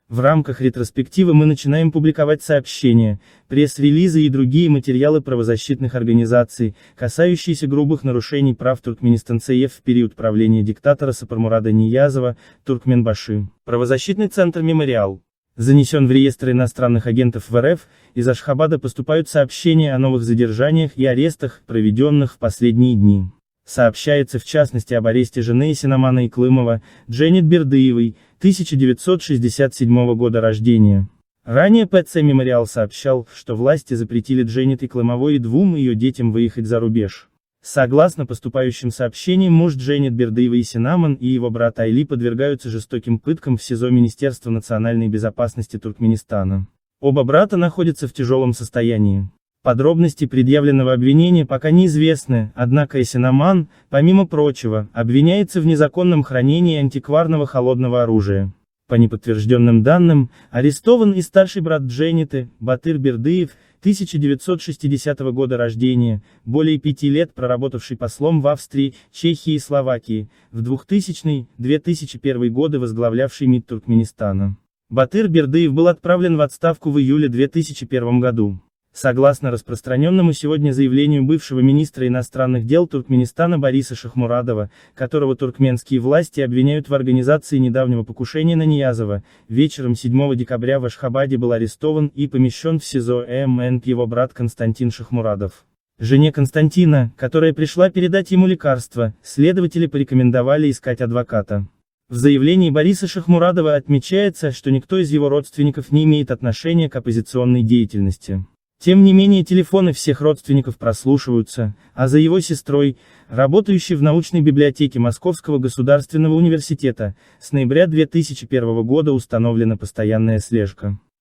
В рамках ретроспективы мы начинаем публиковать сообщения, пресс-релизы и другие материалы правозащитных организаций, касающиеся грубых нарушений прав туркменистанцев в период правления диктатора Сапармурада Ниязова, Туркменбаши. Правозащитный центр «Мемориал» занесен в реестр иностранных агентов в РФ, из Ашхабада поступают сообщения о новых задержаниях и арестах, проведенных в последние дни. Сообщается в частности об аресте жены Синамана Иклымова, Дженет Бердыевой, 1967 года рождения. Ранее ПЦ «Мемориал» сообщал, что власти запретили Дженет Иклымовой и двум ее детям выехать за рубеж. Согласно поступающим сообщениям, муж Дженет Бердыевой Синаман и его брат Айли подвергаются жестоким пыткам в СИЗО Министерства национальной безопасности Туркменистана. Оба брата находятся в тяжелом состоянии. Подробности предъявленного обвинения пока неизвестны, однако Синаман, помимо прочего, обвиняется в незаконном хранении антикварного холодного оружия. По неподтвержденным данным, арестован и старший брат Дженеты, Батыр Бердыев, 1960 года рождения, более 5 лет проработавший послом в Австрии, Чехии и Словакии, в 2000-2001 годы возглавлявший МИД Туркменистана. Батыр Бердыев был отправлен в отставку в июле 2001 году. Согласно распространенному сегодня заявлению бывшего министра иностранных дел Туркменистана Бориса Шахмурадова, которого туркменские власти обвиняют в организации недавнего покушения на Ниязова, вечером 7 декабря в Ашхабаде был арестован и помещен в СИЗО МН его брат Константин Шахмурадов. Жене Константина, которая пришла передать ему лекарства, следователи порекомендовали искать адвоката. В заявлении Бориса Шахмурадова отмечается, что никто из его родственников не имеет отношения к оппозиционной деятельности. Тем не менее телефоны всех родственников прослушиваются, а за его сестрой, работающей в научной библиотеке Московского государственного университета, с ноября 2001 года установлена постоянная слежка.